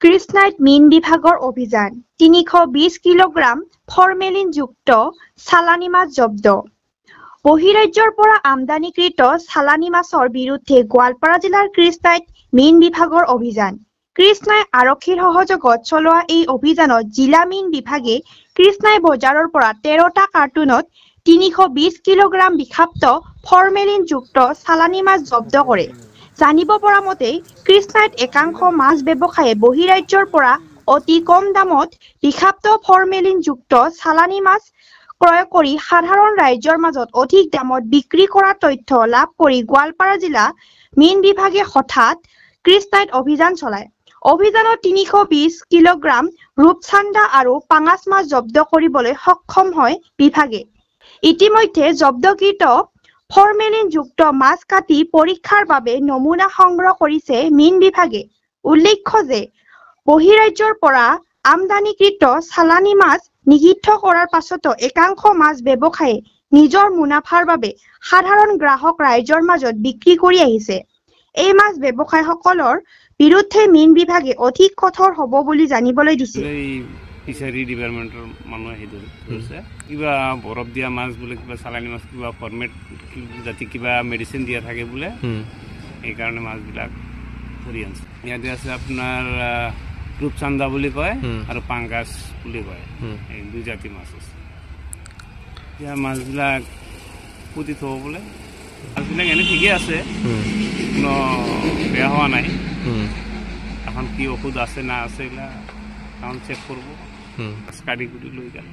কৃষ্ণাইত মীন বিভাগৰ অভিযান 320 কিলোগ্ৰাম ফৰ্মেলিনযুক্ত চালানী মাছ জব্দ বহিৰাজ্যৰ পৰা আমদানিকৃত চালানী মাছৰ বিৰুদ্ধে গোৱালপাৰা জিলাৰ কৃষ্ণাইত মীন বিভাগৰ অভিযান কৃষ্ণাই আৰক্ষীৰ সহযোগত চলোৱা এই অভিযানত জিলা মীন বিভাগে কৃষ্ণাই বজাৰৰ পৰা 13টা কাৰ্টুনত 320 কিলোগ্ৰাম বিষাক্ত ফৰ্মেলিনযুক্ত চালানী মাছ জব্দ কৰে জানিব পৰা মতে কৃষ্ণাইত একাংশ মাছ ব্যৱসায়ী বহিৰাজ্যৰ পৰা অতি কম দামত বিষাক্ত ফৰ্মেলিনযুক্ত চালানী মাছ ক্ৰয় কৰি সাধাৰণ ৰাজ্যৰ মাজত অধিক দামত বিক্ৰী কৰা তথ্য লাভ কৰি গোৱালপাৰা জিলা মীন বিভাগে হঠাৎ কৃষ্ণাইত অভিযান চলায় অভিযানত 320 কিলোগ্ৰাম ৰূপচান্দা আৰু পাঙাছ মাছ জব্দ কৰিবলৈ সক্ষম হয় বিভাগে ইতিমধ্যে জব্দকৃত ফৰ্মেলিনযুক্ত মাছ কাটি পৰীক্ষাৰ বাবে নমুনা সংগ্ৰহ কৰিছে মীন বিভাগে উল্লেখ্য যে বহিৰাজ্যৰ পৰা আমদানিকৃত চালানী মাছ নিষিদ্ধ কৰাৰ পাছতো একাংশ মাছ ব্যৱসায়ী নিজৰ মুনাফাৰ বাবে সাধাৰণ গ্ৰাহক ৰাইজৰ মাজত বিক্ৰী কৰি আহিছে এই মাছ ব্যৱসায়ীসকলৰ বিৰুদ্ধে মীন বিভাগে অধিক কঠোৰ হ'ব বুলি জানিবলৈ দিছে ফিচাৰী ডিপাৰ্টমেণ্টৰ মানুহ আহি ধৰিছে কিবা বৰফ দিয়া মাছ বোলে কিবা চালানী মাছ কিবা ফৰ্মেট জাতি কিবা মেডিচিন দিয়া থাকে বোলে এইকাৰণে মাছবিলাক ধৰি আনিছে ইয়াতে আছে আপোনাৰ ৰূপচান্দা বুলি কয় আৰু পাংগাছ বুলি কয় এই দুই জাতি মাছ আছে এতিয়া মাছবিলাক পুতি থ'ব বোলে মাছবিলাক এনে ঠিকেই আছে কোনো বেয়া হোৱা নাই এখন কি ঔষধ আছে না আছে এইবিলাক চেক কৰিব কাটি কুটি লৈ গেল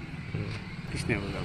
কৃষ্ণ বজাৰ